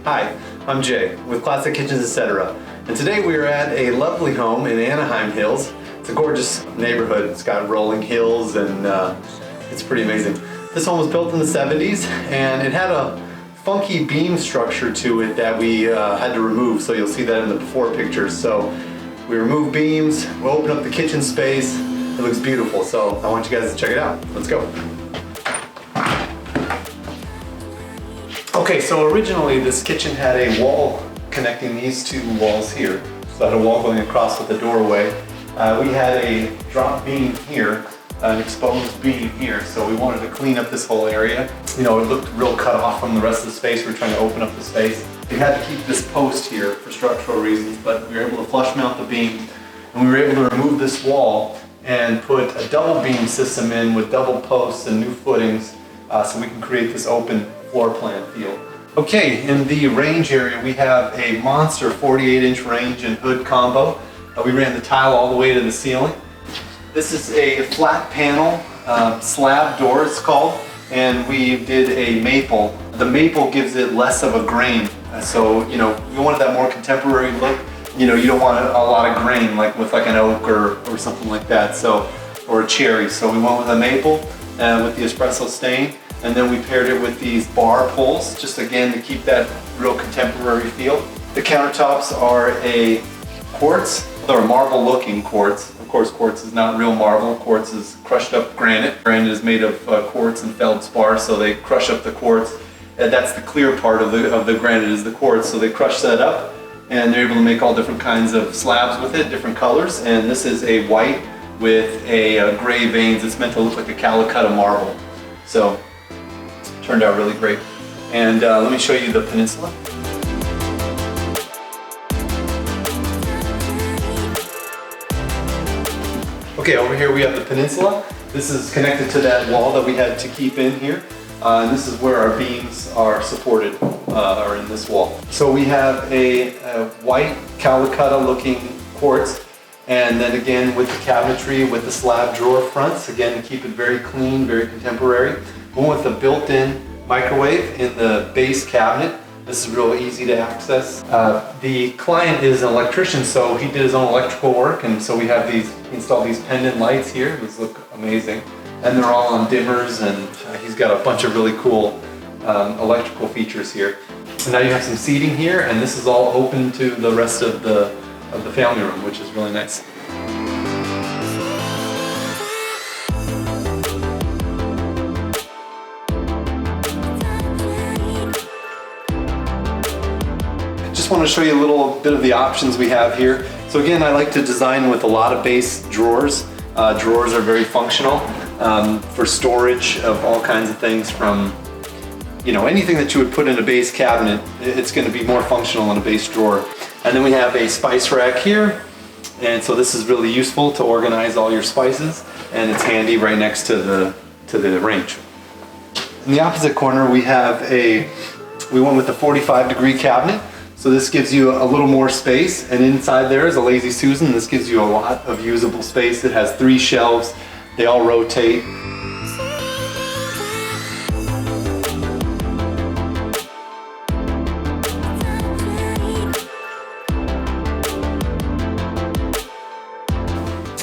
Hi, I'm Jay with Classic Kitchens, etc. And today we are at a lovely home in Anaheim Hills. It's a gorgeous neighborhood. It's got rolling hills and it's pretty amazing. This home was built in the 70s and it had a funky beam structure to it that we had to remove. So you'll see that in the before pictures. So we removed beams, we opened up the kitchen space. It looks beautiful. So I want you guys to check it out. Let's go. Okay, so originally this kitchen had a wall connecting these two walls here. So I had a wall going across with the doorway. We had a drop beam here, an exposed beam here, so we wanted to clean up this whole area. You know, it looked real cut off from the rest of the space. We were trying to open up the space. We had to keep this post here for structural reasons, but we were able to flush mount the beam, and we were able to remove this wall and put a double beam system in with double posts and new footings, so we can create this open floor plan feel. Okay, in the range area we have a monster 48-inch range and hood combo. We ran the tile all the way to the ceiling. This is a flat panel slab door, it's called, and we did a maple. The maple gives it less of a grain, so you know, you wanted that more contemporary look. You know, you don't want a lot of grain like with like an oak or something like that, so, or a cherry. So we went with a maple with the Espresso Stain. And then we paired it with these bar pulls, just again to keep that real contemporary feel. The countertops are a quartz, they're a marble looking quartz. Of course, quartz is not real marble, quartz is crushed up granite. Granite is made of quartz and feldspar, so they crush up the quartz. And that's the clear part of the granite is the quartz, so they crush that up and they're able to make all different kinds of slabs with it, different colors. And this is a white with a gray veins. It's meant to look like a Calacatta Marble. So, turned out really great. And let me show you the peninsula. Okay, over here we have the peninsula. This is connected to that wall that we had to keep in here. And this is where our beams are supported, are in this wall. So we have a white Calacatta looking quartz, and then again with the cabinetry with the slab drawer fronts, again to keep it very clean, very contemporary. One with the built-in microwave in the base cabinet. This is real easy to access. The client is an electrician, so he did his own electrical work, and so we have these, installed these pendant lights here. These look amazing. And they're all on dimmers, and he's got a bunch of really cool electrical features here. So now you have some seating here, and this is all open to the rest of the family room, which is really nice. Just want to show you a little bit of the options we have here. So again, I like to design with a lot of base drawers. Drawers are very functional for storage of all kinds of things, from, you know, anything that you would put in a base cabinet, it's going to be more functional in a base drawer. And then we have a spice rack here, and so this is really useful to organize all your spices, and it's handy right next to the range. In the opposite corner we went with a 45-degree cabinet. So this gives you a little more space, and inside there is a Lazy Susan. This gives you a lot of usable space. It has 3 shelves. They all rotate.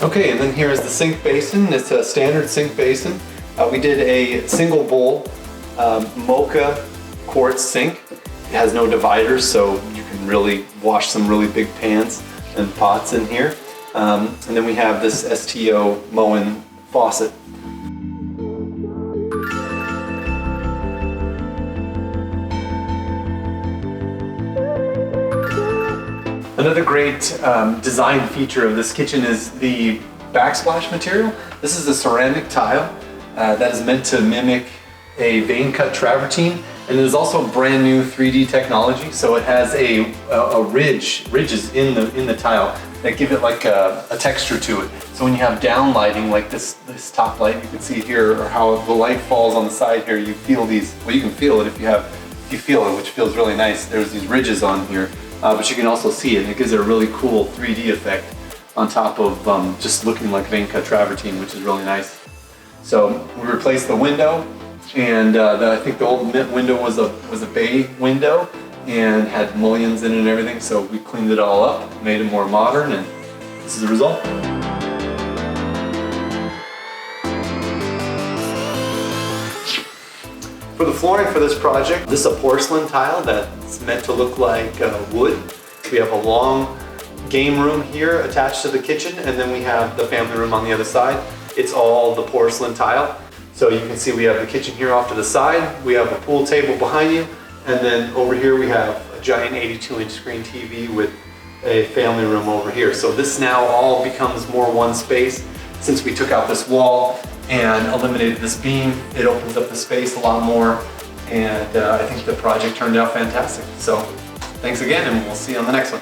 Okay, and then here is the sink basin. It's a standard sink basin. We did a single bowl mocha quartz sink. It has no dividers, so you can really wash some really big pans and pots in here. And then we have this STO Moen faucet. Another great design feature of this kitchen is the backsplash material. This is a ceramic tile that is meant to mimic a Vein Cut Travertine. And it is also brand new 3D technology, so it has ridges in the tile that give it like a texture to it. So when you have down lighting, like this top light you can see here, or how the light falls on the side here, you feel these. Well, you can feel it if you feel it, which feels really nice. There's these ridges on here, but you can also see it, and it gives it a really cool 3D effect on top of just looking like Vein Cut Travertine, which is really nice. So we replaced the window, and I think the old window was a bay window, and had mullions in it and everything, so we cleaned it all up, made it more modern, and this is the result. For the flooring for this project, this is a porcelain tile that's meant to look like wood. We have a long game room here attached to the kitchen, and then we have the family room on the other side. It's all the porcelain tile. So you can see we have the kitchen here off to the side, we have a pool table behind you, and then over here we have a giant 82-inch screen TV with a family room over here. So this now all becomes more one space. Since we took out this wall and eliminated this beam, it opens up the space a lot more, and I think the project turned out fantastic. So thanks again, and we'll see you on the next one.